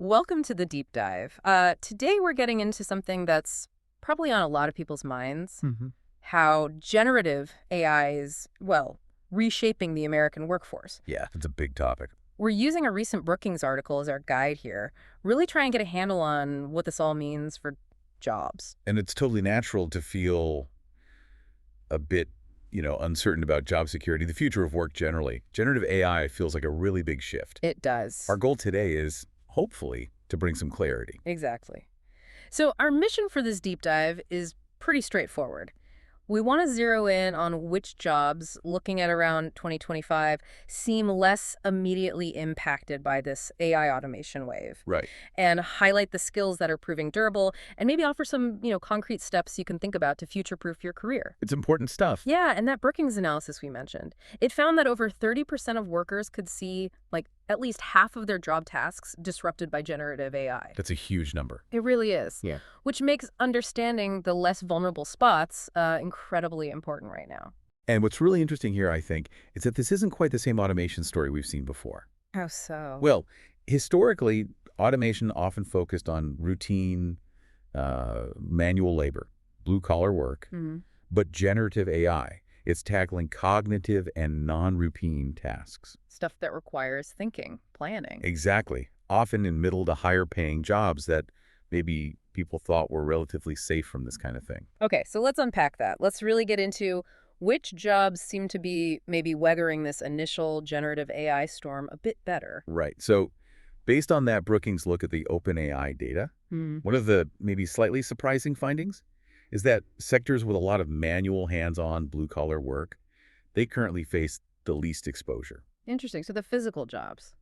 Welcome to the deep dive. Today we're getting into something that's probably on a lot of people's minds, hmm how generative AI is, well, reshaping the American workforce. Yeah, it's a big topic. We're using a recent Brookings article as our guide here, really try and get a handle on what this all means for jobs. And it's totally natural to feel a bit, uncertain about job security, the future of work generally. Generative AI feels like a really big shift. It does. Our goal today is, hopefully, to bring some clarity. Exactly. So our mission for this deep dive is pretty straightforward. We want to zero in on which jobs, looking at around 2025, seem less immediately impacted by this AI automation wave, Right. and highlight the skills that are proving durable, and maybe offer some, concrete steps you can think about to future-proof your career. It's important stuff. Yeah, and that Brookings analysis we mentioned, it found that over 30% of workers could see, at least half of their job tasks disrupted by generative AI. That's a huge number. It really is. Yeah. Which makes understanding the less vulnerable spots incredibly important right now. And what's really interesting here, I think, is that this isn't quite the same automation story we've seen before. How so? Well, historically, automation often focused on routine, manual labor, blue-collar work. Mhm. But generative AI, it's tackling cognitive and non-routine tasks. Stuff that requires thinking, planning. Exactly. Often in middle to higher paying jobs that maybe people thought were relatively safe from this kind of thing. Okay, so let's unpack that. Let's really get into which jobs seem to be maybe weathering this initial generative AI storm a bit better. Right. So based on that Brookings look at the OpenAI data, Hmm. one of the maybe slightly surprising findings is that sectors with a lot of manual hands-on blue-collar work, they currently face the least exposure. Interesting. So the physical jobs.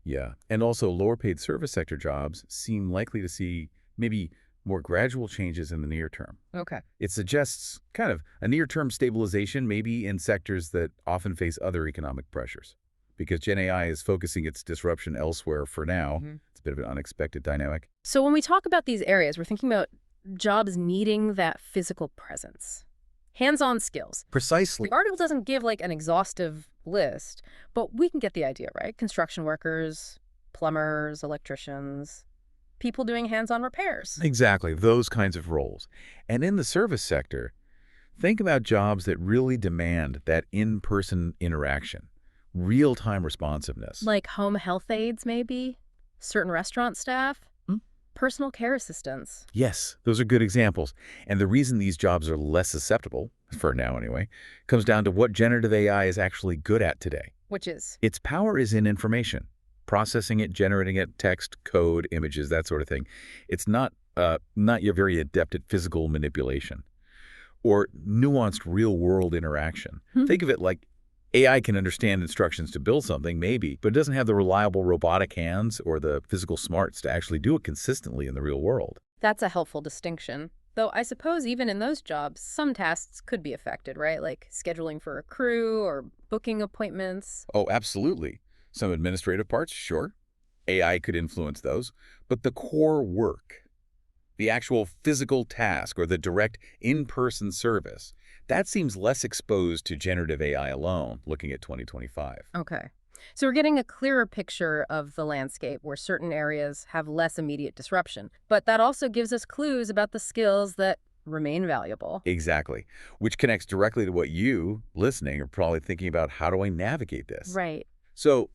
Yeah, and also lower paid service sector jobs seem likely to see maybe more gradual changes in the near term. Okay. It suggests kind of a near-term stabilization maybe in sectors that often face other economic pressures. Because Gen AI is focusing its disruption elsewhere for now. Mhm. It's a bit of an unexpected dynamic. So when we talk about these areas, we're thinking about jobs needing that physical presence. Hands-on skills. Precisely. The article doesn't give an exhaustive list, but we can get the idea, right? Construction workers, plumbers, electricians, people doing hands-on repairs. Exactly, those kinds of roles. And in the service sector, think about jobs that really demand that in-person interaction, real-time responsiveness. Like home health aides, maybe? Certain restaurant staff? Hmm? Personal care assistants? Yes, those are good examples. And the reason these jobs are less susceptible, for now anyway, comes down to what generative AI is actually good at today. Which is? Its power is in information, processing it, generating it, text, code, images, that sort of thing. It's not you're very adept at physical manipulation or nuanced real-world interaction. Think of it like AI can understand instructions to build something, maybe, but it doesn't have the reliable robotic hands or the physical smarts to actually do it consistently in the real world. That's a helpful distinction. Though I suppose even in those jobs, some tasks could be affected, right? Like scheduling for a crew or booking appointments. Oh, absolutely. Some administrative parts, sure. AI could influence those. But the core work, the actual physical task or the direct in-person service, that seems less exposed to generative AI alone, looking at 2025. Okay. So we're getting a clearer picture of the landscape where certain areas have less immediate disruption. But that also gives us clues about the skills that remain valuable. Exactly. Which connects directly to what you, listening, are probably thinking about: how do I navigate this? Right. So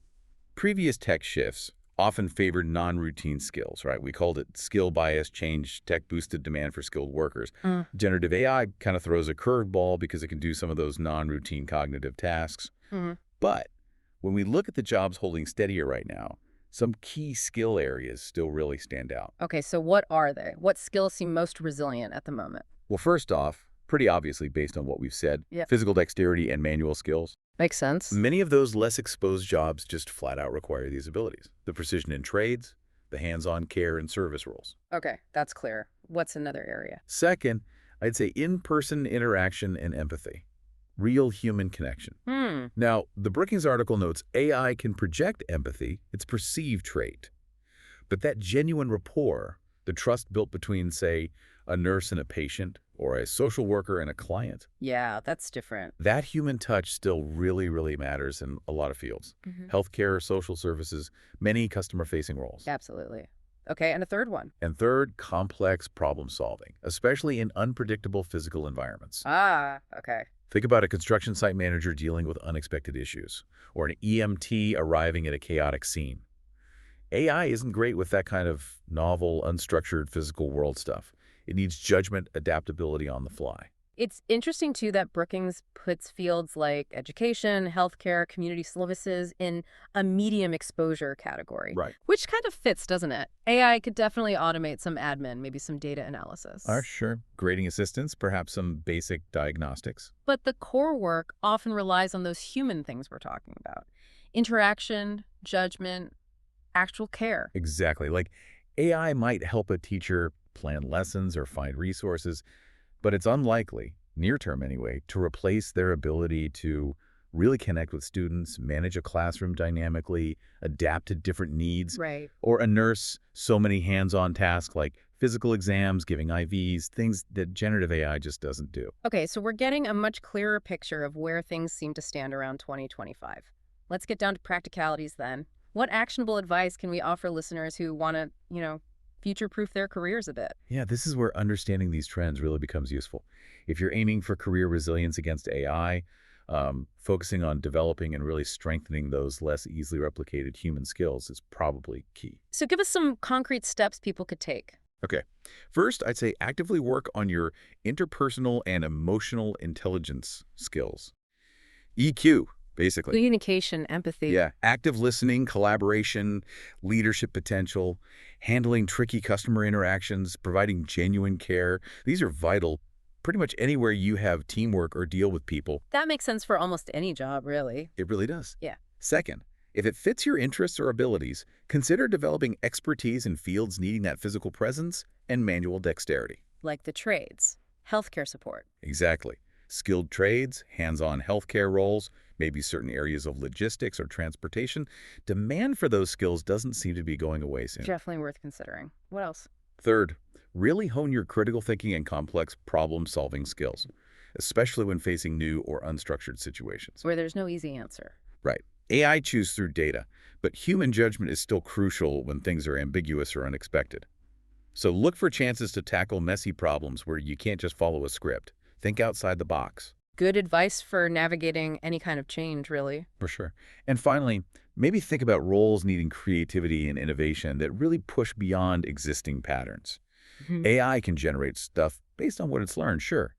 previous tech shifts often favored non-routine skills, right? We called it skill bias change, tech-boosted demand for skilled workers. Generative AI kind of throws a curveball because it can do some of those non-routine cognitive tasks. Mm-hmm. But when we look at the jobs holding steadier right now, some key skill areas still really stand out. Okay, so what are they? What skills seem most resilient at the moment? Well, first off, pretty obviously based on what we've said, Yep. physical dexterity and manual skills. Makes sense. Many of those less exposed jobs just flat out require these abilities. The precision in trades, the hands-on care and service roles. Okay, that's clear. What's another area? Second, I'd say in-person interaction and empathy. Real human connection. Now, the Brookings article notes AI can project empathy, its perceived trait. But that genuine rapport, the trust built between, say, a nurse and a patient, or a social worker and a client, Yeah, that's different. that human touch still really, really matters in a lot of fields. Mhm. Healthcare, social services, many customer-facing roles. Absolutely. Okay, and a third one. And third, complex problem solving, especially in unpredictable physical environments. Ah, okay. Think about a construction site manager dealing with unexpected issues, or an EMT arriving at a chaotic scene. AI isn't great with that kind of novel, unstructured physical world stuff. It needs judgment, adaptability on the fly. It's interesting, too, that Brookings puts fields like education, healthcare, community services in a medium exposure category, Right. which kind of fits, doesn't it? AI could definitely automate some admin, maybe some data analysis. Sure. Grading assistance, perhaps some basic diagnostics. But the core work often relies on those human things we're talking about: interaction, judgment, actual care. Exactly. Like AI might help a teacher plan lessons or find resources, but it's unlikely, near term anyway, to replace their ability to really connect with students, manage a classroom dynamically, adapt to different needs, Right. or a nurse so many hands-on tasks like physical exams, giving IVs, things that generative AI just doesn't do. Okay, so we're getting a much clearer picture of where things seem to stand around 2025. Let's get down to practicalities then. What actionable advice can we offer listeners who want to, future-proof their careers a bit? Yeah, this is where understanding these trends really becomes useful. If you're aiming for career resilience against AI, focusing on developing and really strengthening those less easily replicated human skills is probably key. So give us some concrete steps people could take. Okay. First, I'd say actively work on your interpersonal and emotional intelligence skills. EQ, basically. Communication, empathy. Yeah, active listening, collaboration, leadership potential, handling tricky customer interactions, providing genuine care. These are vital pretty much anywhere you have teamwork or deal with people. That makes sense for almost any job, really. It really does. Yeah. Second, if it fits your interests or abilities, consider developing expertise in fields needing that physical presence and manual dexterity. Like the trades, healthcare support. Exactly. Skilled trades, hands-on healthcare roles, maybe certain areas of logistics or transportation. Demand for those skills doesn't seem to be going away soon. Definitely worth considering. What else? Third, really hone your critical thinking and complex problem-solving skills, especially when facing new or unstructured situations. Where there's no easy answer. Right. AI chews through data, but human judgment is still crucial when things are ambiguous or unexpected. So look for chances to tackle messy problems where you can't just follow a script. Think outside the box. Good advice for navigating any kind of change, really. For sure. And finally, maybe think about roles needing creativity and innovation that really push beyond existing patterns. Mhm. AI can generate stuff based on what it's learned, sure,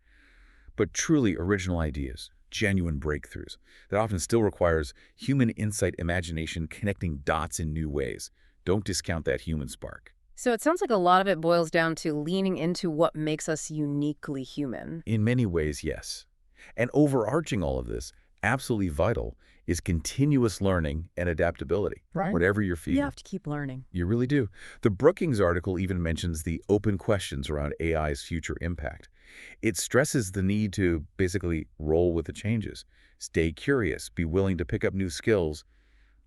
but truly original ideas, genuine breakthroughs, that often still requires human insight, imagination, connecting dots in new ways. Don't discount that human spark. So it sounds like a lot of it boils down to leaning into what makes us uniquely human. In many ways, yes. And overarching all of this, absolutely vital, is continuous learning and adaptability. Right. Whatever you're feeding. You have to keep learning. You really do. The Brookings article even mentions the open questions around AI's future impact. It stresses the need to basically roll with the changes, stay curious, be willing to pick up new skills,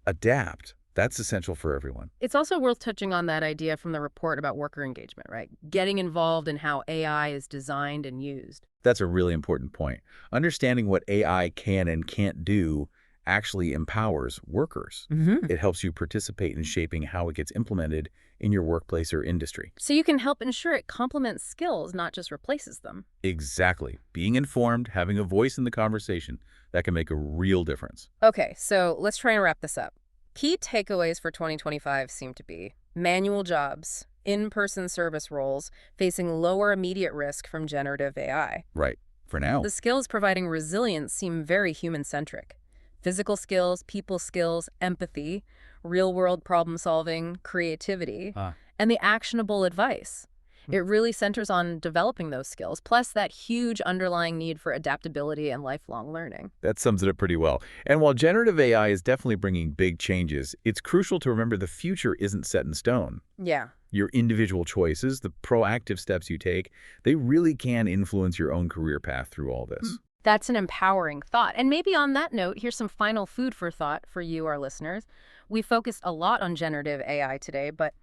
adapt. That's essential for everyone. It's also worth touching on that idea from the report about worker engagement, right? Getting involved in how AI is designed and used. That's a really important point. Understanding what AI can and can't do actually empowers workers. It helps you participate in shaping how it gets implemented in your workplace or industry. So you can help ensure it complements skills, not just replaces them. Exactly. Being informed, having a voice in the conversation, that can make a real difference. Okay, so let's try and wrap this up. Key takeaways for 2025 seem to be manual jobs, in-person service roles facing lower immediate risk from generative AI. Right. For now. The skills providing resilience seem very human-centric. Physical skills, people skills, empathy, real-world problem-solving, creativity, and the actionable advice. It really centers on developing those skills, plus that huge underlying need for adaptability and lifelong learning. That sums it up pretty well. And while generative AI is definitely bringing big changes, it's crucial to remember the future isn't set in stone. Yeah. Your individual choices, the proactive steps you take, they really can influence your own career path through all this. That's an empowering thought. And maybe on that note, here's some final food for thought for you, our listeners. We focused a lot on generative AI today, but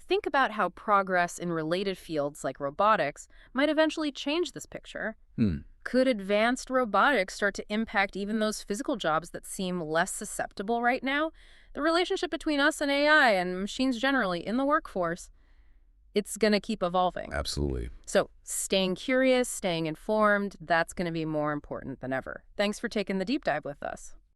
think about how progress in related fields like robotics might eventually change this picture. Could advanced robotics start to impact even those physical jobs that seem less susceptible right now? the relationship between us and AI and machines generally in the workforce, it's going to keep evolving. Absolutely. So staying curious, staying informed, that's going to be more important than ever. Thanks for taking the deep dive with us.